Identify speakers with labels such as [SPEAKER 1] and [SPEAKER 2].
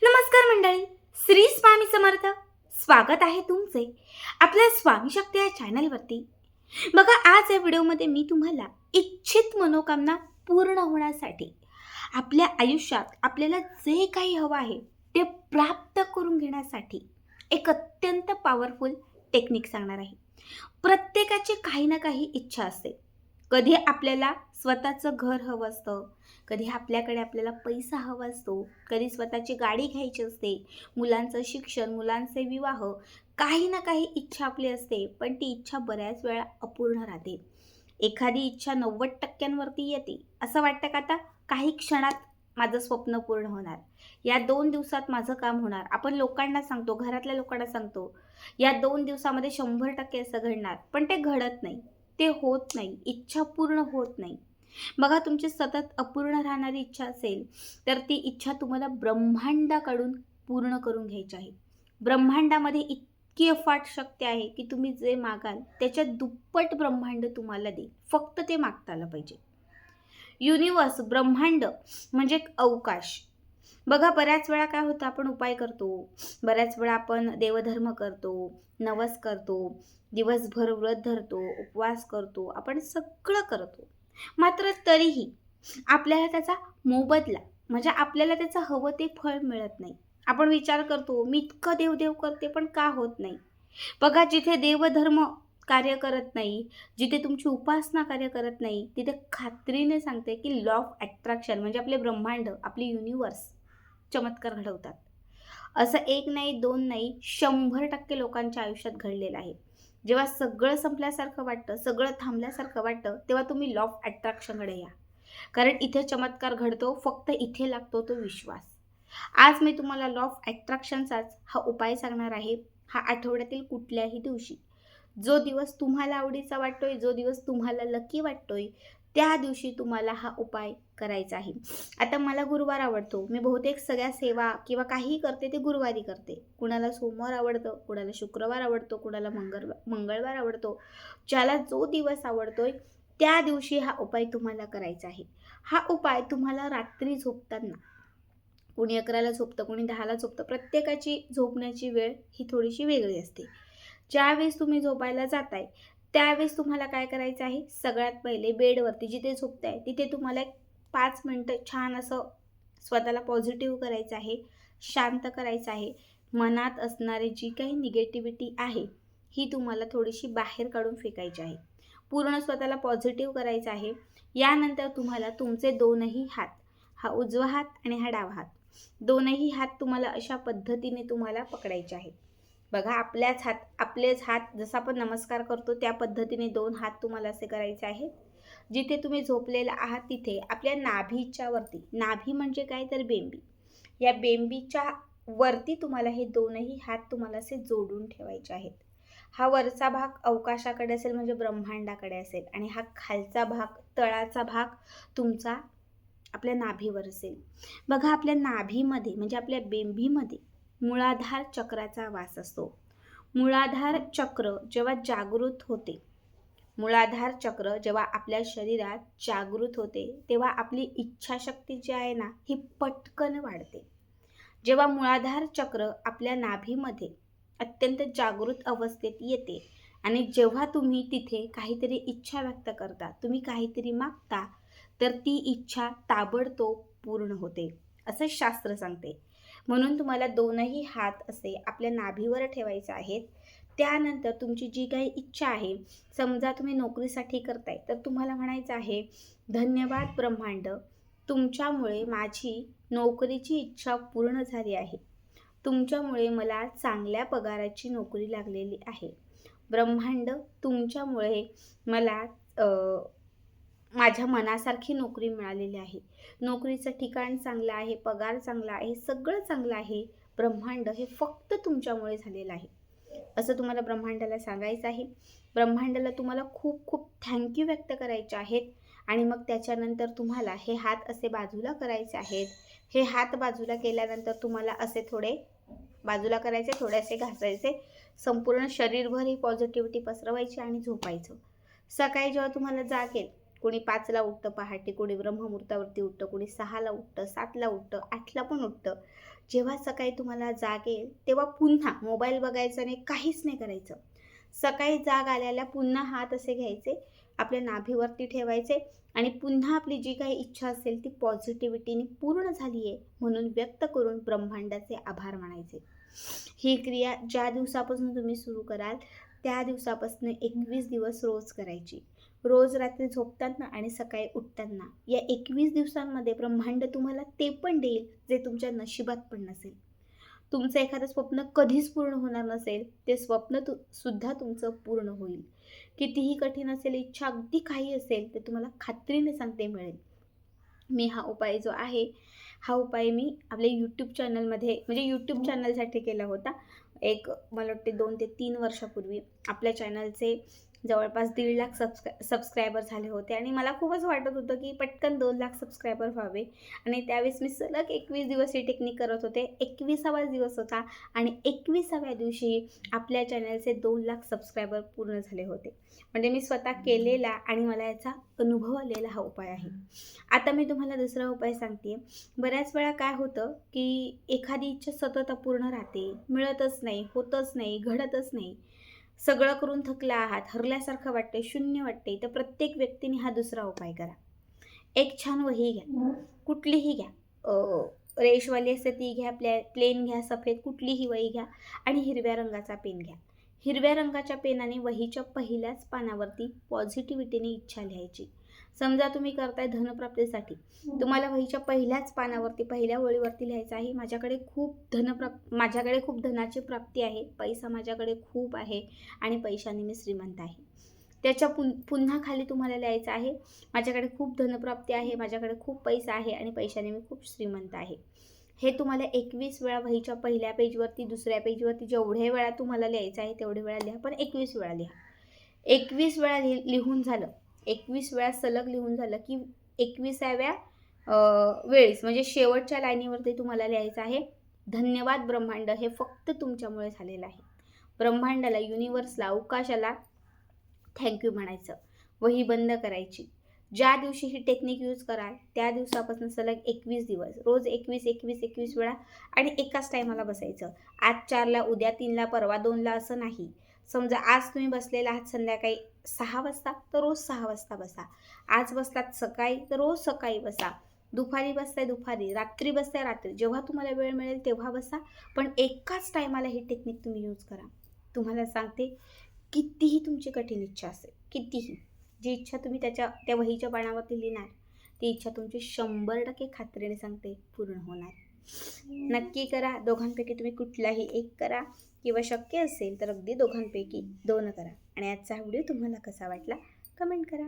[SPEAKER 1] नमस्कार मंडळी, श्री स्वामी समर्थ. स्वागत आहे तुमचे आपल्या स्वामी शक्ती या चॅनलवरती. बघा, आज या व्हिडिओमध्ये मी तुम्हाला इच्छित मनोकामना पूर्ण होण्यासाठी आपल्या आयुष्यात आपल्याला जे काही हवं आहे ते प्राप्त करून घेण्यासाठी एक अत्यंत पॉवरफुल टेक्निक सांगणार आहे. प्रत्येकाची काही ना काही इच्छा असते. कधी आपल्याला स्वतःचं घर हवं असतं, कधी आपल्याला पैसा हवा असतो, कधी स्वतःची गाडी घ्यायची असते, मुलांचं शिक्षण, मुलांचे विवाह, काही ना काही इच्छा आपली असते. पण ती इच्छा बऱ्याच वेळा अपूर्ण राहते. एखादी इच्छा 90% येते. असं वाटतं का आता काही क्षणात माझं स्वप्न पूर्ण होणार, या 2 दिवसात माझं काम होणार. आपण लोकांना सांगतो, घरातल्या लोकांना सांगतो, या 2 दिवसामध्ये 100% असं घडणार, पण ते घडत नाही, ते होत नाही, इच्छा पूर्ण होत नाही. बघा, तुमची सतत अपूर्ण राहणारी इच्छा असेल तर ती इच्छा तुम्हाला ब्रह्मांडाकडून पूर्ण करून घ्यायची आहे. ब्रह्मांडामध्ये इतकी अफाट शक्ती आहे की तुम्ही जे मागाल त्याच्या दुप्पट ब्रह्मांड तुम्हाला देईल. फक्त ते मागता आलं पाहिजे. युनिवर्स, ब्रह्मांड म्हणजे एक अवकाश. बघा, बऱ्याच वेळा काय होतं, आपण उपाय करतो, बऱ्याच वेळा आपण देवधर्म करतो, नवस करतो, दिवसभर व्रत धरतो, उपवास करतो, आपण सगळं करतो. मात्र तरीही आपल्याला त्याचा मोबदला म्हणजे आपल्याला त्याचं हवं ते फळ मिळत नाही. आपण विचार करतो, मी इतकं देवदेव करते पण का होत नाही. बघा, जिथे देवधर्म कार्य करत नाही, जिथे तुमची उपासना कार्य करत नाही, तिथे खात्रीने सांगते की लॉ ऑफ अट्रॅक्शन म्हणजे आपले ब्रह्मांड, आपली युनिवर्स चमत्कार घडवतात. असं एक नाही, दोन नाही, 100% लोकांच्या आयुष्यात घडलेलं आहे. जेव्हा सगळं संपल्यासारखं वाटतं, सगळं थांबल्यासारखं वाटतं, तेव्हा तुम्ही लॉ ऑफ अट्रॅक्शनकडे या. कारण इथे चमत्कार घडतो, फक्त इथे लागतो तो विश्वास. आज मी तुम्हाला लॉ ऑफ अट्रॅक्शनचाच हा उपाय सांगणार आहे. हा आठवड्यातील कुठल्याही दिवशी, जो दिवस तुम्हाला आवडीचा वाटतोय, जो दिवस तुम्हाला लकी वाटतोय, त्या दिवशी तुम्हाला हा उपाय करायचा आहे. आता मला गुरुवार आवडतो, मी बहुतेक सगळ्या सेवा किंवा काहीही करते ते गुरुवारी करते. कुणाला सोमवार आवडतं, कुणाला शुक्रवार आवडतो, कुणाला मंगळवार आवडतो. ज्याला जो दिवस आवडतोय त्या दिवशी हा उपाय तुम्हाला करायचा आहे. हा उपाय तुम्हाला रात्री झोपताना, कोणी 11ला झोपतं, कोणी 10ला झोपतं, प्रत्येकाची झोपण्याची वेळ ही थोडीशी वेगळी असते. ज्यावेळेस तुम्ही झोपायला जाताय त्यावेळेस तुम्हाला काय करायचं आहे, सगळ्यात पहिले बेडवरती जिथे झोपताय तिथे तुम्हाला एक 5 मिनटं छान असं स्वतःला पॉझिटिव्ह करायचं आहे, शांत करायचं आहे. मनात असणारी जी काही निगेटिव्हिटी आहे ही तुम्हाला थोडीशी बाहेर काढून फेकायची आहे. पूर्ण स्वतःला पॉझिटिव्ह करायचं आहे. यानंतर तुम्हाला तुमचे दोनही हात, हा उजवा हात आणि हा डावा हात, दोनही हात तुम्हाला अशा पद्धतीने तुम्हाला पकडायचे आहेत. बघा, आपलेच हात जसं आपण नमस्कार करतो त्या पद्धतीने 2 हात तुम्हाला असे करायचे आहेत. जिथे तुम्ही झोपलेला आहात तिथे आपल्या नाभीच्या वरती, नाभी म्हणजे काय तर बेंबी, या बेंबीच्या वरती तुम्हाला हे दोनही हात तुम्हाला असे जोडून ठेवायचे आहेत. हा वरचा भाग अवकाशाकडे असेल म्हणजे ब्रह्मांडाकडे असेल, आणि हा खालचा भाग, तळाचा भाग तुमचा आपल्या नाभीवर असेल. बघा, आपल्या नाभीमध्ये म्हणजे आपल्या बेंबीमध्ये मूळाधार चक्राचा वास असतो. मूळाधार चक्र जेव्हा जागृत होते, मूळाधार चक्र जेव्हा आपल्या शरीरात जागृत होते तेव्हा आपली इच्छाशक्ती जी आहे ना ही पटकन वाढते. जेव्हा मूळाधार चक्र आपल्या नाभीमध्ये अत्यंत जागृत अवस्थेत येते आणि जेव्हा तुम्ही तिथे काहीतरी इच्छा व्यक्त करता, तुम्ही काहीतरी मागता, तर ती इच्छा ताबडतोब पूर्ण होते असं शास्त्र सांगते. म्हणून तुम्हाला दोनही हात असे आपल्या नाभीवर ठेवायचे आहेत. त्यानंतर तुमची जी काही इच्छा आहे, समजा तुम्ही नोकरीसाठी करताय तर तुम्हाला म्हणायचं आहे, धन्यवाद ब्रह्मांड, तुमच्यामुळे माझी नोकरीची इच्छा पूर्ण झाली आहे. तुमच्यामुळे मला चांगल्या पगाराची नोकरी लागलेली आहे. ब्रह्मांड, तुमच्यामुळे मला माझ्या मनासारखी नोकरी मिळालेली आहे. नोकरीचं ठिकाण चांगलं आहे, पगार चांगला आहे, सगळं चांगलं आहे. ब्रह्मांड, हे फक्त तुमच्यामुळे झालेलं आहे असं तुम्हाला ब्रह्मांडाला सांगायचं आहे. ब्रह्मांडाला तुम्हाला खूप खूप थँक्यू व्यक्त करायचे आहेत. आणि मग त्याच्यानंतर तुम्हाला हे हात असे बाजूला करायचे आहेत. हे हात बाजूला केल्यानंतर तुम्हाला असे थोडे बाजूला करायचे, थोडेसे घासायचे, संपूर्ण शरीरभर ही पॉझिटिव्हिटी पसरवायची आणि झोपायचं. सकाळी जेव्हा तुम्हाला जागेल, कोणी 5ला उठतं पहाटे, कोणी ब्रह्ममुहूर्तावरती उठतं, कोणी 6ला उठतं, 7ला उठतं, 8ला पण उठतं. जेव्हा सकाळी तुम्हाला जाग येईल तेव्हा पुन्हा मोबाईल बघायचा नाही, काहीच नाही करायचं. सकाळी जाग आल्याला पुन्हा हात असे घ्यायचे, आपल्या नाभीवरती ठेवायचे आणि पुन्हा आपली जी काही इच्छा असेल ती पॉझिटिव्हिटीने पूर्ण झाली आहे म्हणून व्यक्त करून ब्रह्मांडाचे आभार मानायचे. ही क्रिया ज्या दिवसापासून तुम्ही सुरू कराल त्या दिवसापासून 21 दिवस रोज करायची. रोज रात्री झोपताना आणि सकाळी उठताना या 21 दिवसांमध्ये ब्रह्मांड तुम्हाला ते पण देईल जे तुमच्या नशिबात पण नसेल. तुमचं एखादं स्वप्न कधीच पूर्ण होणार नसेल, ते स्वप्न सुद्धा तुमचं पूर्ण होईल. कितीही कठीण असेल, इच्छा अगदी काही असेल, ते तुम्हाला खात्रीने सांगते मिळेल. मी हा उपाय जो आहे, हा उपाय मी आपल्या यूट्यूब चॅनलमध्ये म्हणजे यूट्यूब चॅनलसाठी केला होता. मला वाटते 2 ते 3 वर्षापूर्वी आपल्या चॅनलचे जवळपास 1.5 लाख सबस्क्रायबर झाले होते आणि मला खूपच वाटत होतं की पटकन 2 लाख सबस्क्रायबर व्हावे आणि त्यावेळेस मी सलग 21 दिवस ही टेक्निक करत होते. 21वा दिवस होता आणि 21व्या दिवशी आपल्या चॅनलचे 2 लाख सबस्क्रायबर पूर्ण झाले होते. म्हणजे मी स्वतः केलेला आणि मला याचा अनुभव आलेला हा उपाय आहे. आता मी तुम्हाला दुसरा उपाय सांगते. बऱ्याच वेळा काय होतं की एखादी इच्छा सतत अपूर्ण राहते, मिळतच नाही, होतच नाही, घडतच नाही. सगळं करून थकला आहात, हरल्यासारखं वाटते, शून्य वाटते. तर प्रत्येक व्यक्तीने हा दुसरा उपाय करा. एक छान वही घ्या, कुठलीही घ्या, रेशवाली असते ती घ्या, प्लेन घ्या, सफेद कुठलीही वही घ्या आणि हिरव्या रंगाचा पेन घ्या. हिरव्या रंगाच्या पेनाने वहीच्या पहिल्याच पानावरती पॉझिटिव्हिटीने इच्छा लिहायची. समजा तुम्ही करताय धनप्राप्तीसाठी, तुम्हाला वहीच्या पहिल्याच पानावरती पहिल्या ओळीवरती लिहायचं आहे, माझ्याकडे खूप धनाची प्राप्ती आहे, पैसा माझ्याकडे खूप आहे आणि पैशाने मी श्रीमंत आहे. त्याच्या पुन्हा खाली तुम्हाला लिहायचं आहे, माझ्याकडे खूप धनप्राप्ती आहे, माझ्याकडे खूप पैसा आहे आणि पैशाने मी खूप श्रीमंत आहे. हे तुम्हाला 21 वेळा वहीच्या पहिल्या पेजवरती, दुसऱ्या पेजवरती जेवढे वेळा तुम्हाला लिहायचं आहे तेवढे वेळा लिहा, पण 21 वेळा लिहा. 21 वेळा लिहून झालं, 21 वेळा सलग लिहून झालं की 21व्या वेळेस म्हणजे शेवटच्या लाईनीवरती तुम्हाला लिहायचं आहे, धन्यवाद ब्रह्मांड, हे फक्त तुमच्यामुळे झालेलं आहे. ब्रह्मांडाला, युनिवर्सला, अवकाशाला थँक्यू म्हणायचं. वही बंद करायची. ज्या दिवशी ही टेक्निक यूज कराल त्या दिवसापासून सलग 21 दिवस रोज 21 वेळा आणि एकाच टायमाला बसायचं. आज 4ला, उद्या 3ला, परवा 2ला असं नाही. समजा आज तुम्ही बसलेला आहात संध्याकाळी 6 वाजता तर रोज 6 वाजता बसा. आज बसलात सकाळी तर रोज सकाळी बसा. दुपारी बसताय दुपारी, रात्री बसताय रात्री, जेव्हा तुम्हाला वेळ मिळेल तेव्हा बसा, पण एकाच टायमाला ही टेक्निक तुम्ही यूज करा. तुम्हाला सांगते, कितीही तुमची कठीण इच्छा असेल, कितीही, जी इच्छा तुम्ही त्या वहीच्या पानावरती लिहिणार ती इच्छा तुमची 100% खात्रीने सांगते पूर्ण होणार. नक्की करा. दोघांपैकी तुम्ही कुठलाही एक करा किंवा शक्य असेल तर अगदी दोघांपैकी 2 करा. आणि आजचा व्हिडिओ तुम्हाला कसा वाटला कमेंट करा.